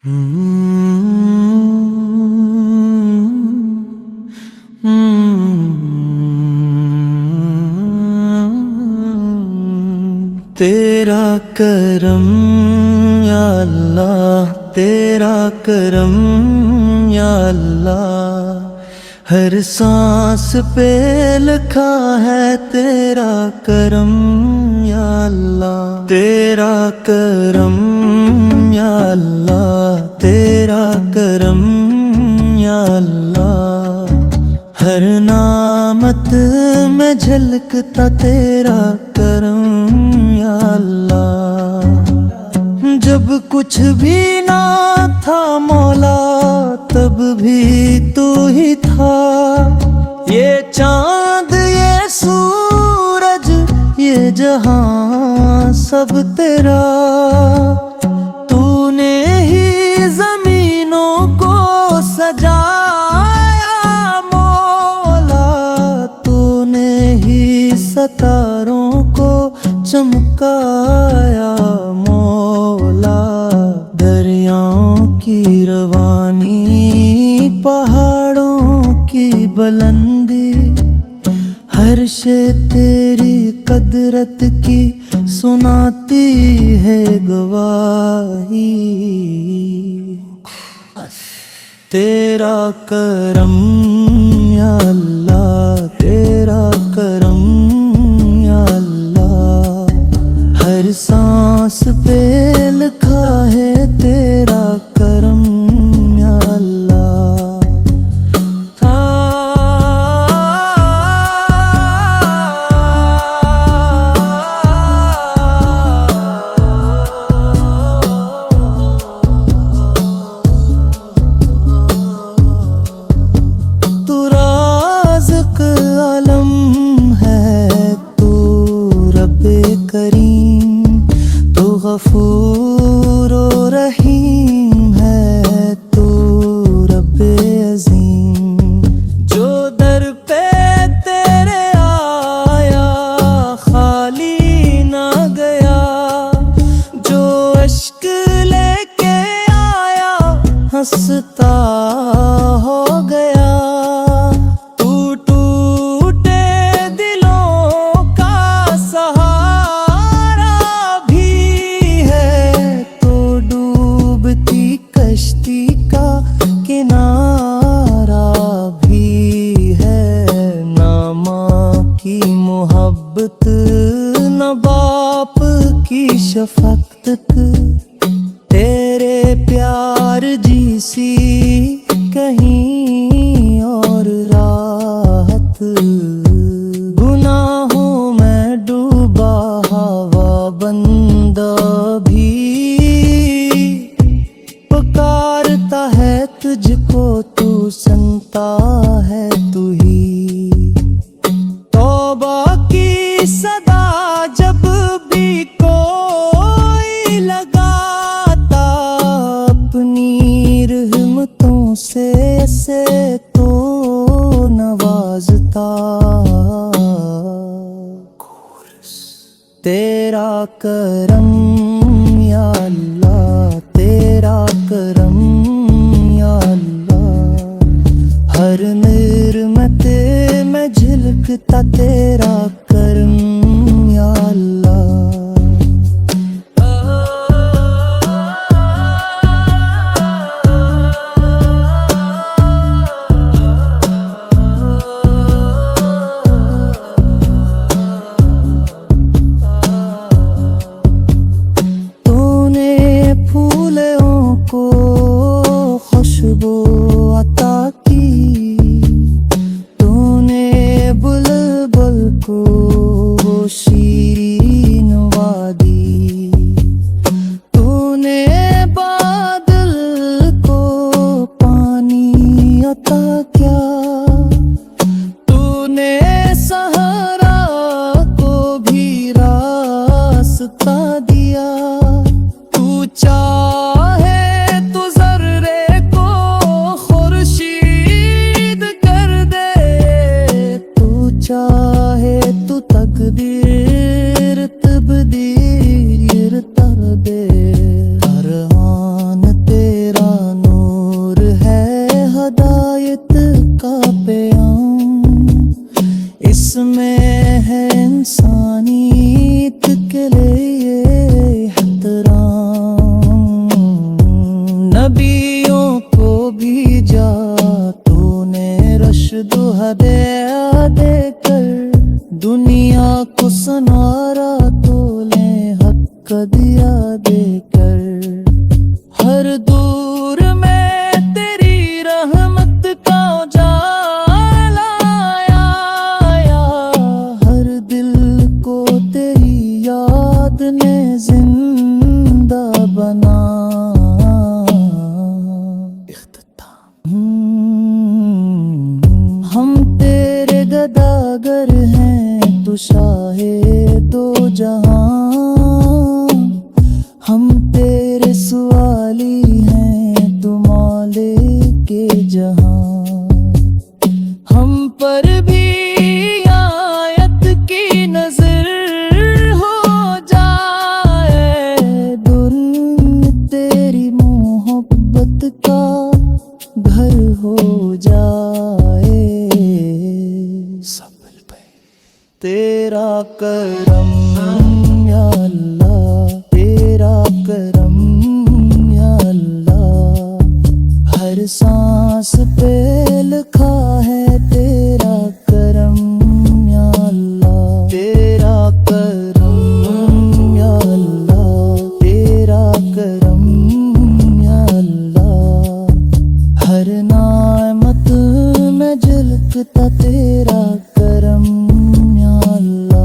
तेरा करम या अल्लाह, तेरा करम या अल्लाह, हर सांस पे लिखा है तेरा करम या अल्लाह। तेरा करम या अल्लाह, तेरा करम या अल्लाह, हर नामत में झलकता तेरा करम या अल्लाह। जब कुछ भी ना था मौला तब भी तू ही था, ये चांद ये सूरज ये जहां सब तेरा। तूने ही जमीनों को सजाया मौला, तूने ही सितारों को चमकाया मौला। दरियाओं की रवानी पहाड़ों की बुलंदी, हर शे तेरी कदरत की सुनाती है गवाही। तेरा करम या अल्लाह, तेरा करम या अल्लाह, हर सांस पे लिखा है तेरा करम या अल्लाह। तू राज़िक़ आलम है, तू रब्बे करीम, तू गफूर और रहीम है, तू रब्बे अज़ीम। जो दर पे तेरे आया खाली ना गया, जो अश्क लेके आया हंसता हो गया। तू टूटे दिलों का सहारा भी है, तो डूबती कश्ती का किनारा भी है। ना माँ की मोहब्बत न बाप की शफकत, तेरे प्यार जैसी कहीं और राहत। गुनाहों में डूबा हवा बंदा भी पुकारता है तुझको, तू सुनता है तू ही। तौबा की सदा जब भी कोई लगाता, अपनी रहमतों से तो नवाजता। तेरा करम या अल्लाह, तेरा करम या अल्लाह, हर निर्मत में झलकता तेरा करम या अल्लाह। नबियों को भेजा तूने रश्द हदायत देकर, दुनिया को सनारा तोले हक दिया देकर। हर दूर में तेरी रहमत का उजाला आया, हर दिल को तेरी याद ने जिंदा बना। हम तेरे गदागर हैं तू शाहे दो जहां, हम तेरे सवाली हैं तू मौले के जहां। हम पर भी आयत की नजर हो जाए, दुनिया तेरी मोहब्बत का घर हो जाए। सबल पे तेरा करम या अल्लाह, तेरा करम या अल्लाह। हर सांस पे लिखा है तेरा करम या अल्लाह, तेरा करम या अल्लाह, तेरा करम या अल्लाह। हर नामत में झलकता तेरा करम या अल्लाह।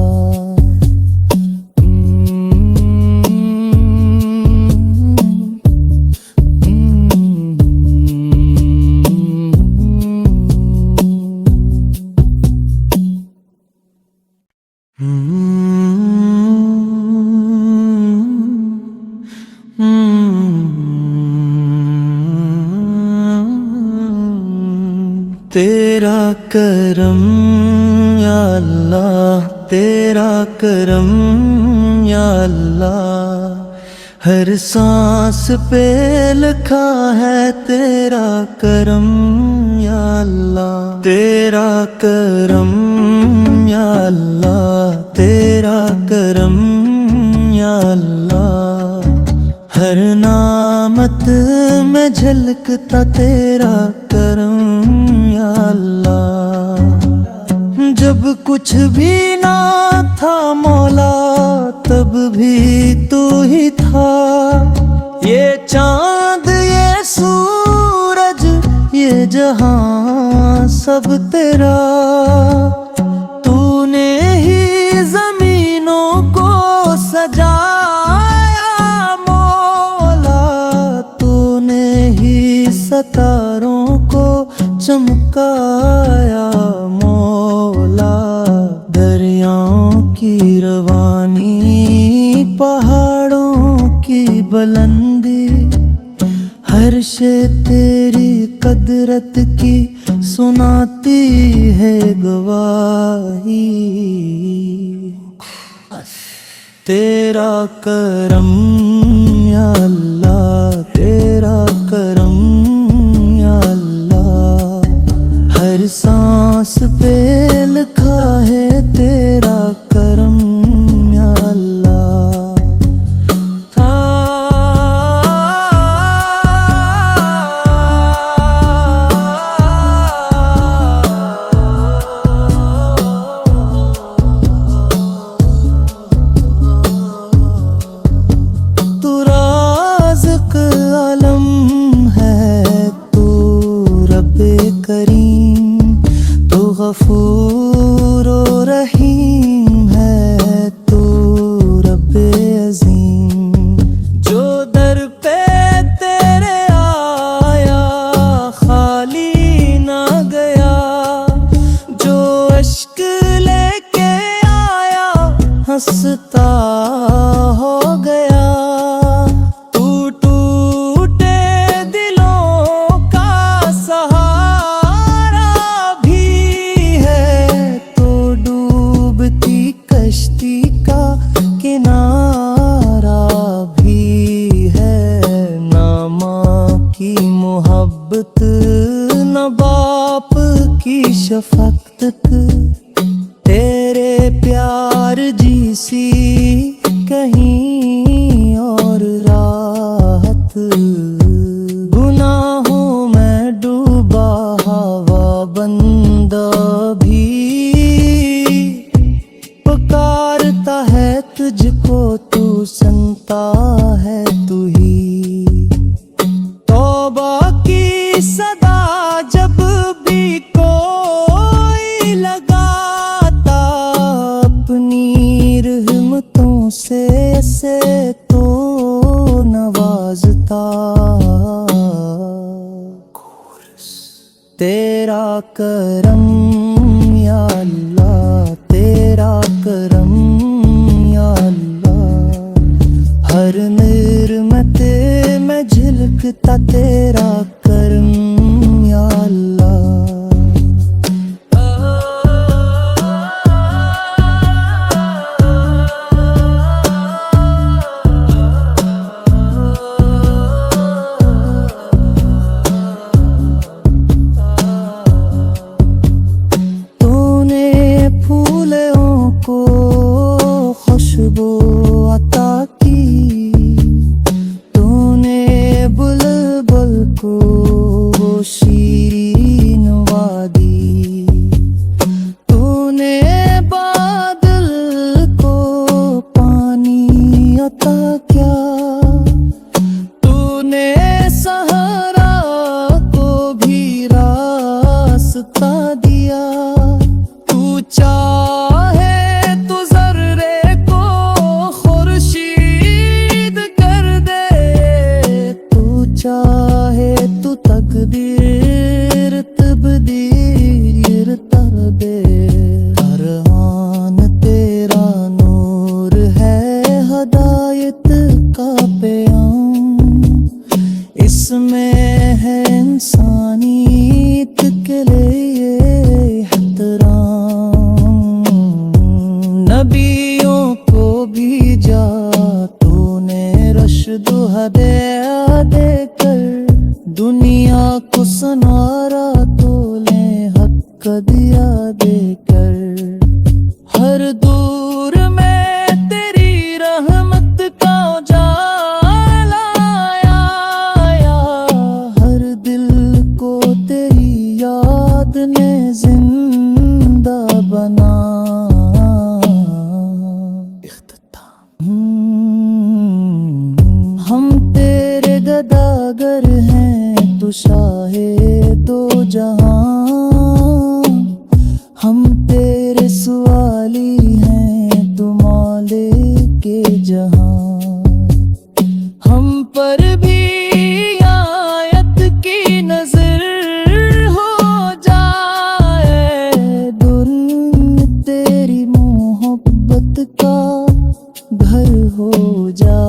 तेरा करम या अल्लाह, तेरा करम या अल्लाह। हर सांस पे लिखा है तेरा करम या अल्लाह, तेरा करम या अल्लाह, तेरा करम या अल्लाह। हर नामत में झलकता तेरा करम या अल्लाह। जब कुछ भी ना था मौला तब भी तू ही था, ये चांद ये सूरज ये जहां सब तेरा। तूने ही जमीनों को सजाया मौला, तूने ही सितारों को चमकाया मौला। दरियाओं की रवानी पहाड़ों की बुलंदी, हर शे तेरी कदरत की सुनाती है गवाही। तेरा करम या अल्लाह, तेरा करम या अल्लाह। हर सांस पे लिखा है तेरा करम या अल्लाह। तू राज़िक़ आलम है, तू रब्बे करीम, तू गफूर और रहीम है, तू रब्बे अज़ीम। जो दर पे तेरे आया खाली ना गया, जो अश्क लेके आया हंसता हो गया। तू टूटे दिलों का सहारा भी है, तो डूबती कश्ती का किनारा भी है। ना माँ की मोहब्बत न बाप की शफकत, तेरे प्यार जीसी कहीं और राहत। तेरा करम या अल्लाह, तेरा करम या अल्लाह। हर निर्मत में झलकता तेरा करम या अल्लाह। खुशबू अता की तूने बुलबुल को शीरीन वादी, तूने बादल को पानी अता किया, तूने सहारा को भी रास्ता दिया। तू चाहे चाहे तू तकदीर तब्दील कर दे। हर आन तेरा नूर है हदायत का प्याम, इसमें है इंसानियत के लिए एहतराम। नबियों को भेजा तूने रश्द हदायत देकर, दुनिया को सनारा तोले हक दिया देकर। हर दूर में तेरी रहमत का उजाला आया, हर दिल को तेरी याद ने जिंदा बना। हम तेरे गदागर हैं तू शाहे दो जहां, हम तेरे सवाली हैं तू मौले के जहां। हम पर भी आयत की नजर हो जाए, दुनिया तेरी मोहब्बत का घर हो जाए।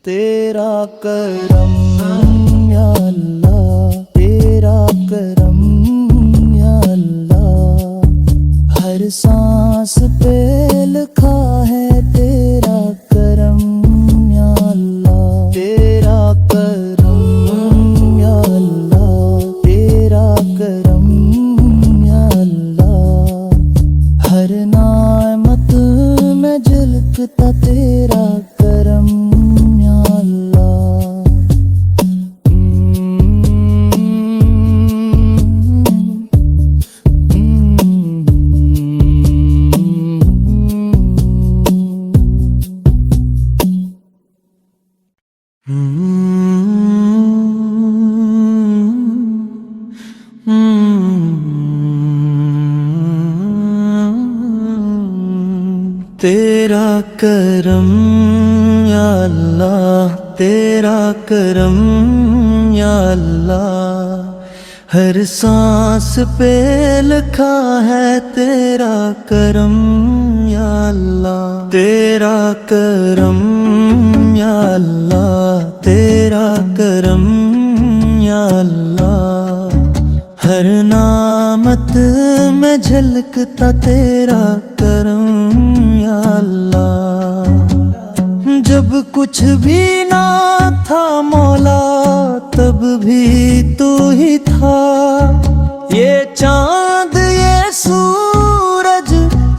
तेरा करम या अल्लाह, तेरा करम या अल्लाह। हर सांस पे लिखा है तेरा करम या अल्लाह। तेरा करम या अल्लाह, तेरा करम या अल्लाह। हर नामत में झलकता तेरा करम या अल्लाह। तेरा करम या अल्लाह, तेरा करम या अल्लाह। हर सांस पे लिखा है तेरा करम या अल्लाह। तेरा करम या अल्लाह, तेरा करम या अल्लाह। हर नामत में झलकता तेरा करम या अल्लाह। जब कुछ भी ना था मौला तब भी तू ही था, ये चांद ये सूरज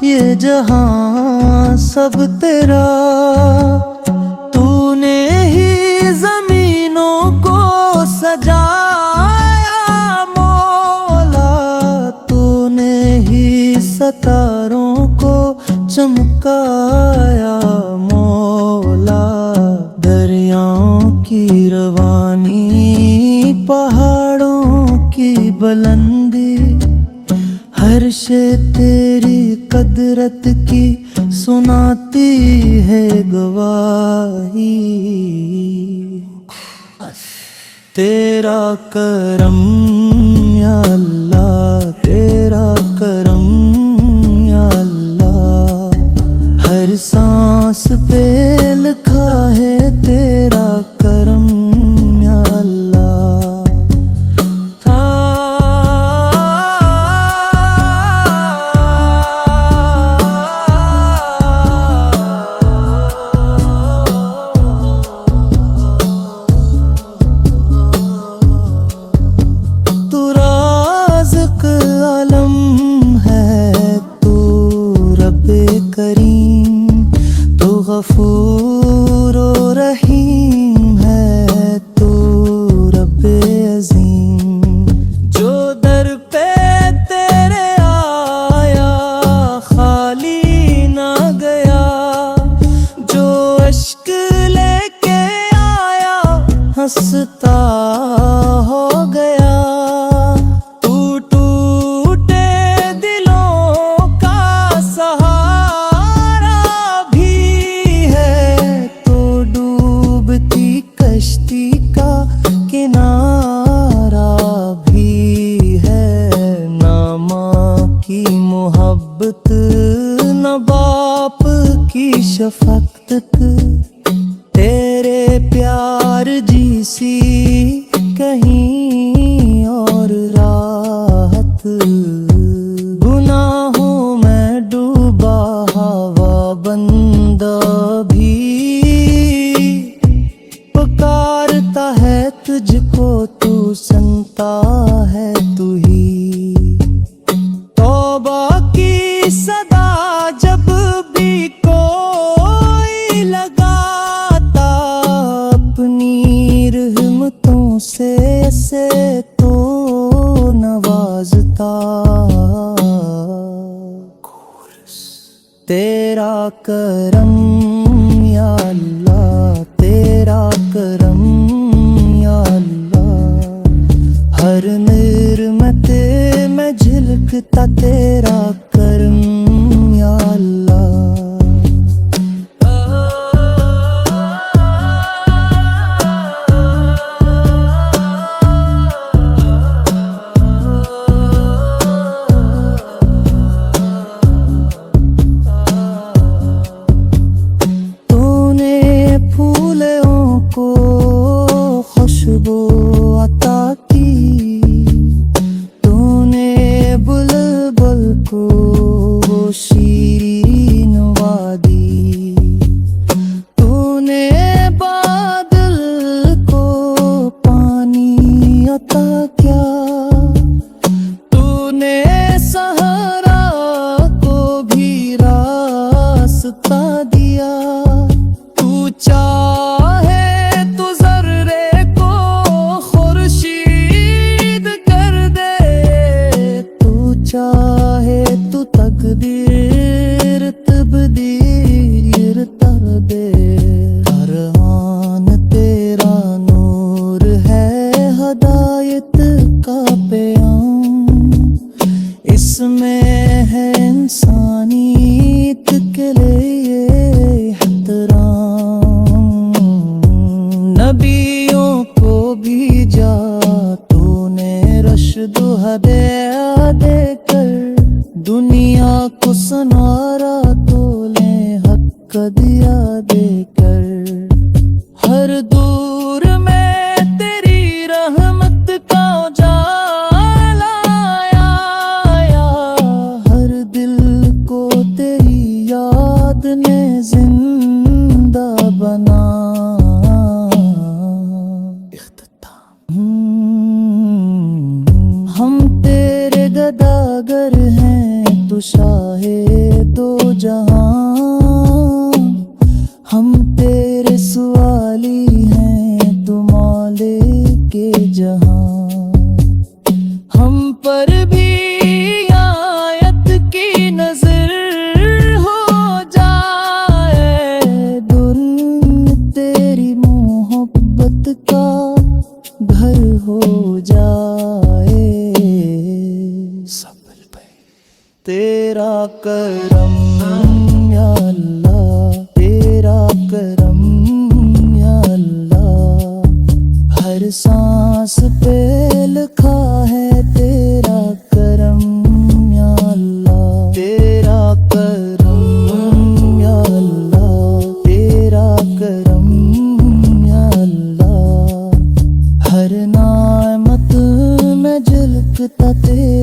ये जहां सब तेरा। तूने ही जमीनों को सजाया मौला, तूने ही सितारों को चमकाया मौला। दरियाओं की रवानी पहाड़ों की बुलंदी, हर शे तेरी कदरत की सुनाती है गवाही। तेरा करम या अल्लाह, तेरा करम या अल्लाह, हर सांस पे लिखा है तेरा करम या अल्लाह। गफूर और रहीम है तू रब्बे अज़ीम, जो दर पे तेरे आया खाली ना गया, जो अश्क लेके आया हंसता हो गया। तू टूटे दिलों का सहारा कश्ती का किनारा भी है, ना माँ की मोहब्बत न बाप की शफकत, तेरे प्यार जैसी कहीं और राहत। गुनाहों में डूबा हवा बंदा भी पुकारता है तुझको, तू सुनता है तू ही। तौबा की सदा जब भी कोई लगाता, अपनी रहमतों से तो नवाजता। तेरा करम या अल्लाह, तेरा करम या अल्लाह, हर निर्मत में झलकता तेरा करम या अल्लाह। खुशबू अता की तूने, बुलबुल को शीरीन वादी, तूने बादल को पानी अता किया, तूने सहरा को भी रास्ता दिया। तू चाहे चाहे तू तकदीर तब्दील कर दे, हर आन तेरा नूर है हदायत का प्याम, इसमें है इंसानियत के लिए एहतराम। नबियों को भेजा तूने रश्द हदायत देकर, दुनिया को सनारा तोले हक दिया देकर। हर दूर में तेरी रहमत का उजाला आया, हर दिल को तेरी याद ने जिंदा बना। हम तेरे गदागर हैं तू शाहे दो जहां, हम तेरे सवाली हैं तू मौले के जहां। हम पर भी आयत की नजर हो जाए, दुनिया तेरी मोहब्बत का घर हो जाए। तेरा करम या अल्लाह, तेरा करम या अल्लाह, हर सांस सकता तेरा